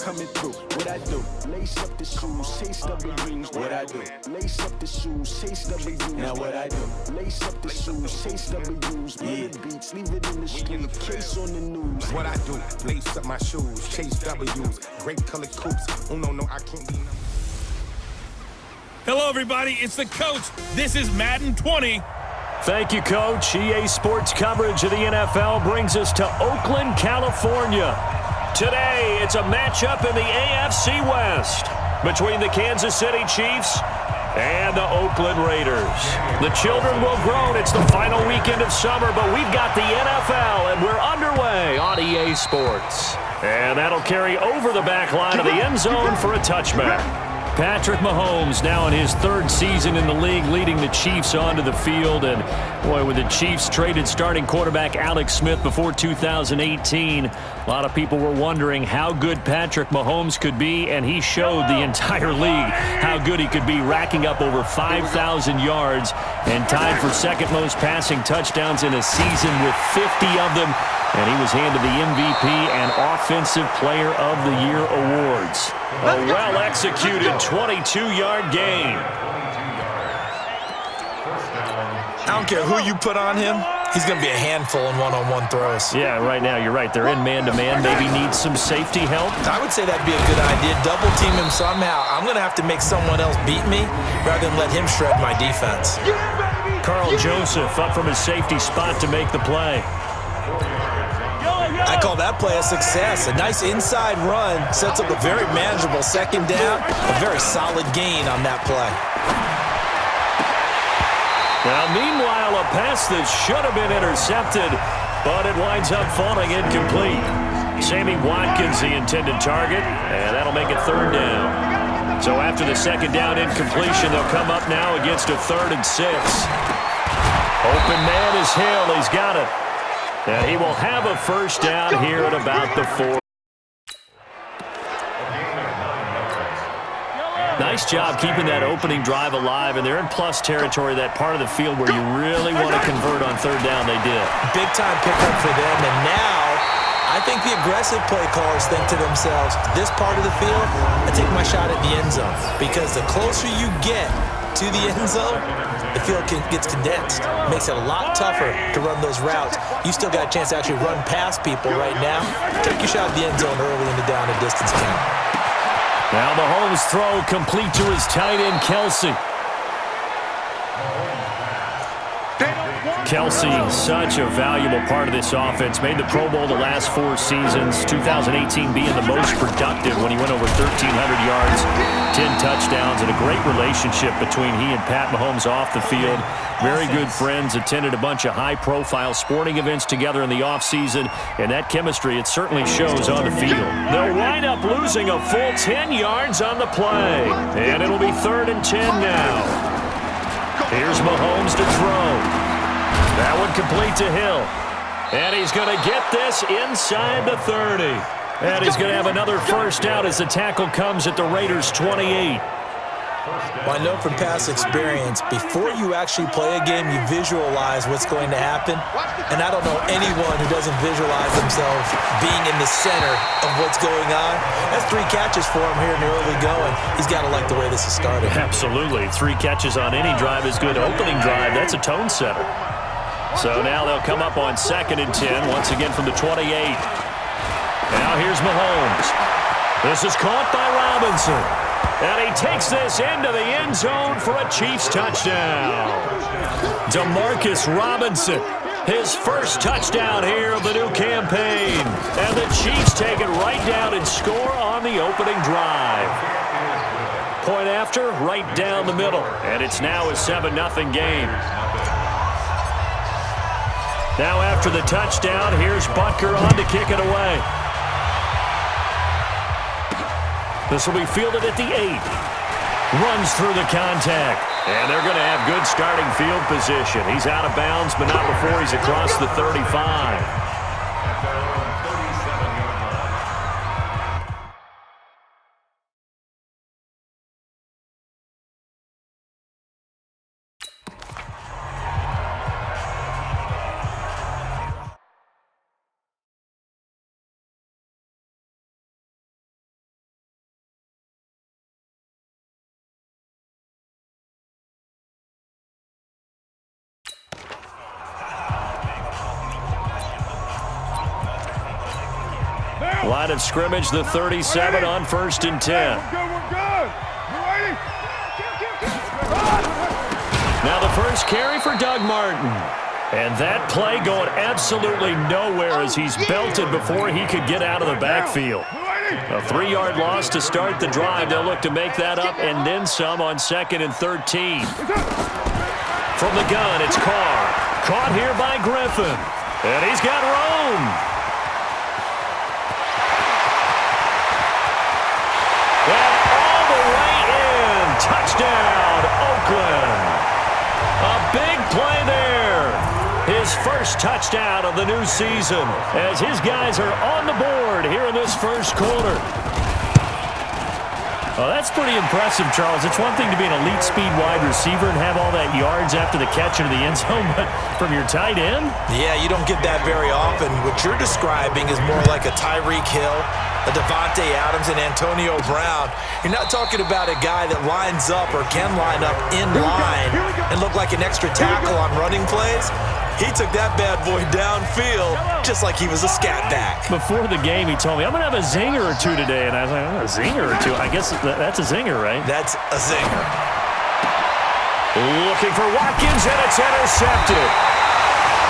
coming through. What I do? Lace up the shoes, chase W's. What I do? Lace up the shoes, chase W's. Now what I do? Lace up the shoes, chase W's. Murder beats, leave it in the street, case on the news. What I do? Lace up my shoes, chase W's. Great colored coops. Oh no, I can't be. Hello, everybody. It's the coach. This is Madden 20. Thank you, Coach. EA Sports coverage of the NFL brings us to Oakland, California. Today, it's a matchup in the AFC West between the Kansas City Chiefs and the Oakland Raiders. The children will groan. It's the final weekend of summer, but we've got the NFL, and we're underway on EA Sports. And that'll carry over the back line of the end zone for a touchback. Patrick Mahomes now in his third season in the league, leading the Chiefs onto the field. And, boy, with the Chiefs traded starting quarterback Alex Smith before 2018, a lot of people were wondering how good Patrick Mahomes could be, and he showed the entire league how good he could be, racking up over 5,000 yards and tied for second most passing touchdowns in a season with 50 of them. And he was handed the MVP and Offensive Player of the Year awards. A well-executed 22-yard gain. I don't care who you put on him. He's going to be a handful in one-on-one throws. Yeah, right now, you're right. They're in man-to-man. Maybe needs some safety help. I would say that'd be a good idea. Double team him somehow. I'm going to have to make someone else beat me rather than let him shred my defense. Carl Joseph up from his safety spot to make the play. I call that play a success. A nice inside run sets up a very manageable second down. A very solid gain on that play. Now, meanwhile, a pass that should have been intercepted, but it winds up falling incomplete. Sammy Watkins, the intended target, and that'll make it third down. So after the second down incompletion, they'll come up now against a 3rd and 6. Open man is Hill. He's got it. And he will have a first down here at about the 4. Nice job keeping that opening drive alive, and they're in plus territory, that part of the field where you really want to convert on third down. They did. Big-time pickup for them, and now I think the aggressive play callers think to themselves, this part of the field, I take my shot at the end zone, because the closer you get to the end zone, the field gets condensed. Makes it a lot tougher to run those routes. You still got a chance to actually run past people right now. Take your shot at the end zone early in the down and distance count. Now Mahomes' throw complete to his tight end, Kelsey. Kelsey, such a valuable part of this offense. Made the Pro Bowl the last 4 seasons. 2018 being the most productive when he went over 1,300 yards, 10 touchdowns, and a great relationship between he and Pat Mahomes off the field. Very good friends, attended a bunch of high-profile sporting events together in the offseason, and that chemistry, it certainly shows on the field. They'll wind up losing a full 10 yards on the play, and it'll be 3rd and 10 now. Here's Mahomes to throw. That one complete to Hill. And he's going to get this inside the 30. And he's going to have another first down as the tackle comes at the Raiders' 28. Well, I know from past experience, before you actually play a game, you visualize what's going to happen. And I don't know anyone who doesn't visualize themselves being in the center of what's going on. That's 3 catches for him here in the early going. He's got to like the way this has started. Absolutely. 3 catches on any drive is good. Opening drive, that's a tone setter. So now they'll come up on 2nd and 10, once again from the 28. Now here's Mahomes. This is caught by Robinson. And he takes this into the end zone for a Chiefs touchdown. Demarcus Robinson, his first touchdown here of the new campaign. And the Chiefs take it right down and score on the opening drive. Point after, right down the middle. And it's now a 7-0 game. Now after the touchdown, here's Butker on to kick it away. This will be fielded at the 8. Runs through the contact. And they're going to have good starting field position. He's out of bounds, but not before he's across the 35. line of scrimmage, the 37 on 1st and 10. Now the first carry for Doug Martin. And that play going absolutely nowhere as he's belted before he could get out of the backfield. A 3-yard loss to start the drive. They'll look to make that up and then some on 2nd and 13. From the gun, it's Carr. Caught here by Griffin. And he's got room. And all the way in. Touchdown, Oakland. A big play there. His first touchdown of the new season as his guys are on the board here in this first quarter. Oh, that's pretty impressive, Charles. It's one thing to be an elite speed wide receiver and have all that yards after the catch into the end zone, but from your tight end? Yeah, you don't get that very often. What you're describing is more like a Tyreek Hill, a Devontae Adams, and Antonio Brown. You're not talking about a guy that lines up or can line up in line and look like an extra tackle on running plays. He took that bad boy downfield just like he was a scat back. Before the game, he told me, I'm going to have a zinger or two today. And I was like, oh, a zinger or two? I guess that's a zinger, right? That's a zinger. Looking for Watkins, and it's intercepted.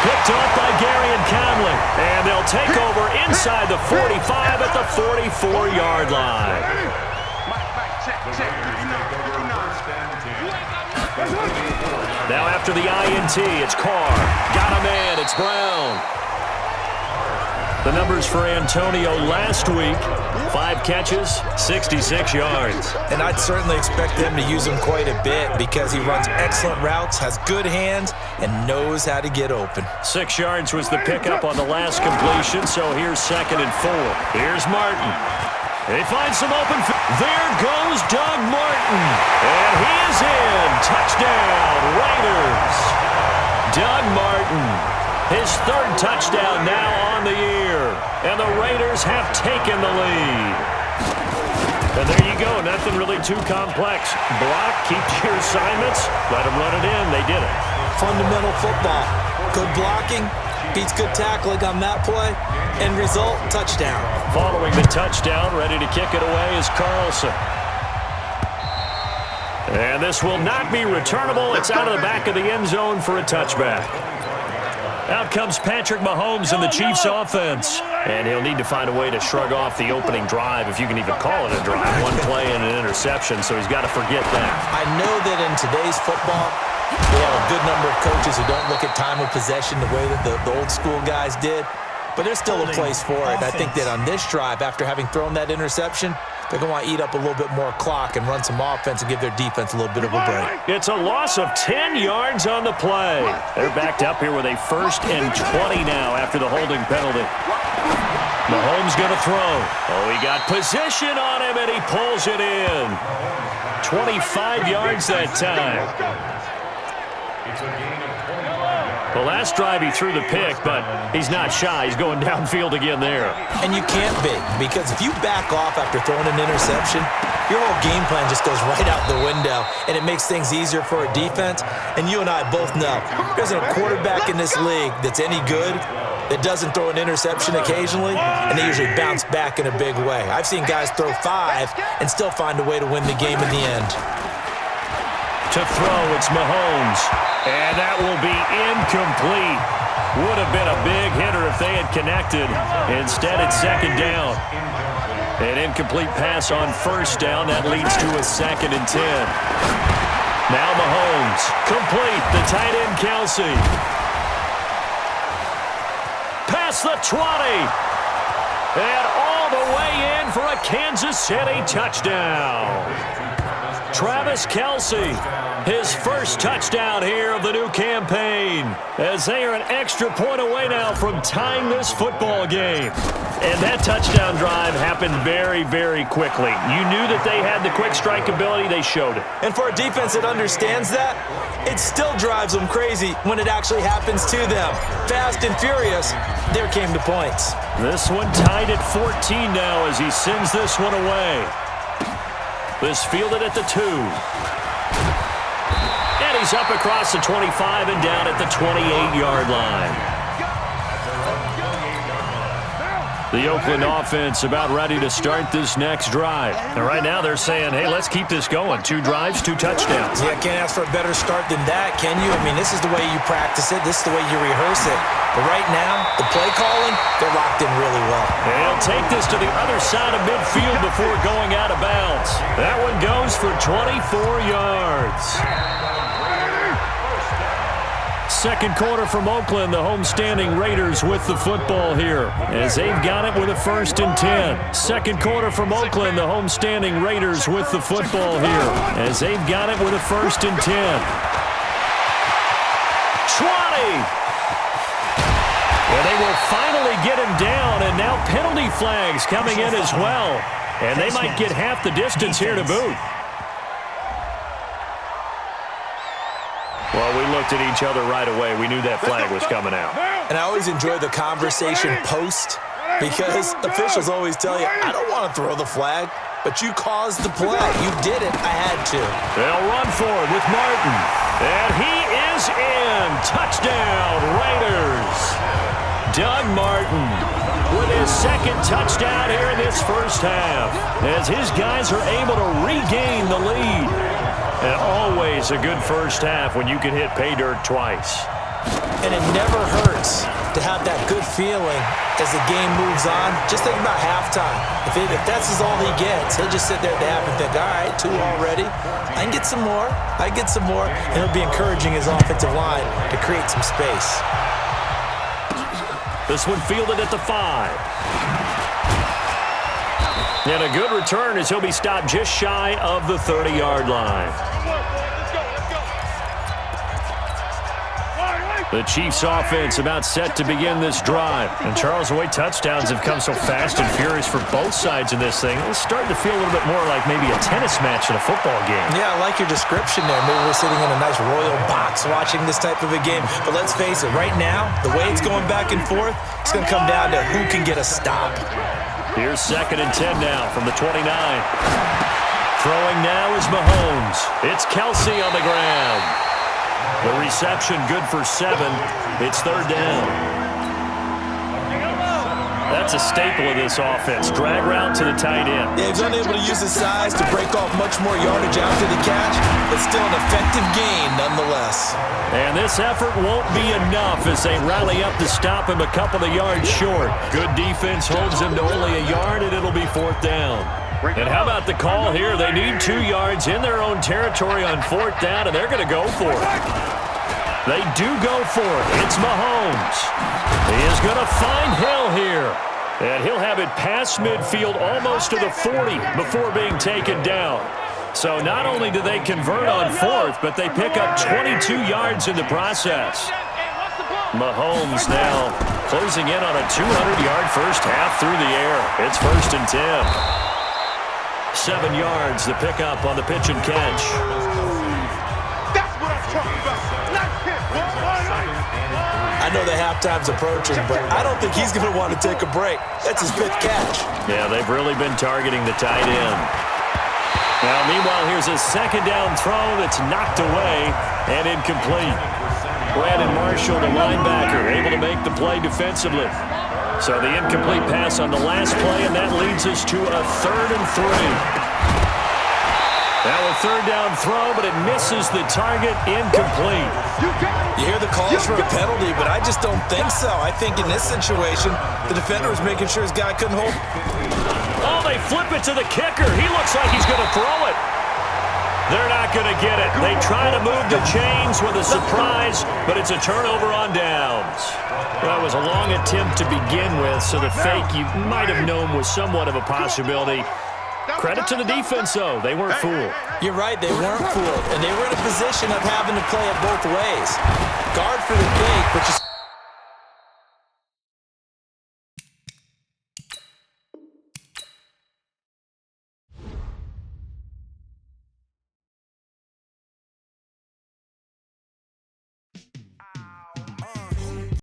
Picked off by Gary and Conley. And they'll take over inside the 45 at the 44-yard line. Now after the INT, it's Carr. Got a man, it's Brown. The numbers for Antonio last week, 5 catches, 66 yards. And I'd certainly expect them to use him quite a bit because he runs excellent routes, has good hands, and knows how to get open. 6 yards was the pickup on the last completion, so here's 2nd and 4. Here's Martin. He finds some open. There goes Doug Martin. And he is in. Touchdown, Raiders. Doug Martin. His 3rd touchdown now on the year. And the Raiders have taken the lead. And there you go. Nothing really too complex. Block, keep to your assignments. Let them run it in. They did it. Fundamental football. Good blocking. Beats good tackling on that play. End result, touchdown. Following the touchdown, ready to kick it away is Carlson. And this will not be returnable. It's out of the back of the end zone for a touchback. Out comes Patrick Mahomes in the Chiefs offense. And he'll need to find a way to shrug off the opening drive, if you can even call it a drive. 1 play and an interception, so he's got to forget that. I know that in today's football, we have a good number of coaches who don't look at time of possession the way that the old school guys did. But there's still a place for it. I think that on this drive, after having thrown that interception, they're going to want to eat up a little bit more clock and run some offense and give their defense a little bit of a break. It's a loss of 10 yards on the play. They're backed up here with a 1st and 20 now after the holding penalty. Mahomes going to throw. Oh, he got position on him, and he pulls it in. 25 yards that time. The last drive he threw the pick, but he's not shy. He's going downfield again there. And you can't be, because if you back off after throwing an interception, your whole game plan just goes right out the window, and it makes things easier for a defense. And you and I both know there's a quarterback in this league that's any good that doesn't throw an interception occasionally, and they usually bounce back in a big way. I've seen guys throw 5 and still find a way to win the game in the end. To throw, it's Mahomes. And that will be incomplete. Would have been a big hitter if they had connected. Instead, it's 2nd down. An incomplete pass on 1st down. That leads to a 2nd and 10. Now Mahomes. Complete. The tight end, Kelsey. Past the 20. And all the way in for a Kansas City touchdown. Travis Kelsey, his first touchdown here of the new campaign, as they are an extra point away now from tying this football game. And that touchdown drive happened very, very quickly. You knew that they had the quick strike ability. They showed it. And for a defense that understands that, it still drives them crazy when it actually happens to them. Fast and furious, there came the points. This one tied at 14 now as he sends this one away. This fielded at the 2. And he's up across the 25 and down at the 28-yard line. The Oakland offense about ready to start this next drive. And right now they're saying, hey, let's keep this going. 2 drives, 2 touchdowns. Yeah, can't ask for a better start than that, can you? I mean, this is the way you practice it. This is the way you rehearse it. But right now, the play calling, they're locked in really well. And he'll take this to the other side of midfield before going out of bounds. That one goes for 24 yards. Second quarter from Oakland, the homestanding Raiders with the football here as they've got it with a 1st and 10. Second quarter from Oakland, the homestanding Raiders with the football here as they've got it with a 1st and 10. 20! And they will finally get him down, and now penalty flags coming in as well. And they might get half the distance here to boot. Well, we looked at each other right away. We knew that flag was coming out. And I always enjoy the conversation post because officials always tell you, I don't want to throw the flag, but you caused the play. You did it. I had to. They'll run for it with Martin. And he is in. Touchdown, Raiders. Doug Martin with his 2nd touchdown here in this first half as his guys are able to regain the lead. And always a good first half when you can hit pay dirt twice. And it never hurts to have that good feeling as the game moves on. Just think about halftime. If that's all he gets, he'll just sit there at the half and think, all right, 2 already. I can get some more. I can get some more. And he'll be encouraging his offensive line to create some space. This one fielded at the 5. And a good return as he'll be stopped just shy of the 30-yard line. The Chiefs offense about set to begin this drive. And Charles, the way touchdowns have come so fast and furious for both sides in this thing, it's starting to feel a little bit more like maybe a tennis match in a football game. Yeah, I like your description there. Maybe we're sitting in a nice royal box watching this type of a game. But let's face it, right now, the way it's going back and forth, it's going to come down to who can get a stop. Here's 2nd and 10 now from the 29. Throwing now is Mahomes. It's Kelsey on the ground. The reception good for 7. It's 3rd down. That's a staple of this offense. Drag route to the tight end. Yeah, he's unable to use his size to break off much more yardage after the catch, but still an effective gain nonetheless. And this effort won't be enough as they rally up to stop him a couple of yards short. Good defense holds him to only a yard, and it'll be 4th down. And how about the call here? They need 2 yards in their own territory on 4th down, and they're going to go for it. They do go for it. It's Mahomes. He is going to find Hill here. And he'll have it past midfield almost to the 40 before being taken down. So not only do they convert on 4th, but they pick up 22 yards in the process. Mahomes now closing in on a 200-yard first half through the air. It's 1st and 10. 7 yards, the pickup on the pitch and catch. That's what I'm talking about. I know the halftime's approaching, but I don't think he's going to want to take a break. That's his 5th catch. Yeah, they've really been targeting the tight end. Now, meanwhile, here's a 2nd down throw that's knocked away and incomplete. Brandon Marshall, the linebacker, able to make the play defensively. So the incomplete pass on the last play, and that leads us to a 3rd and 3. Now a 3rd down throw, but it misses the target, incomplete. You hear the calls for a penalty, but I just don't think so. I think in this situation, the defender was making sure his guy couldn't hold. Oh, they flip it to the kicker. He looks like he's going to throw it. They're not going to get it. They try to move the chains with a surprise, but it's a turnover on downs. That was a long attempt to begin with, so the fake you might have known was somewhat of a possibility. Credit to the defense, though. They weren't fooled. You're right. They weren't fooled. And they were in a position of having to play it both ways. Guard for the fake, but just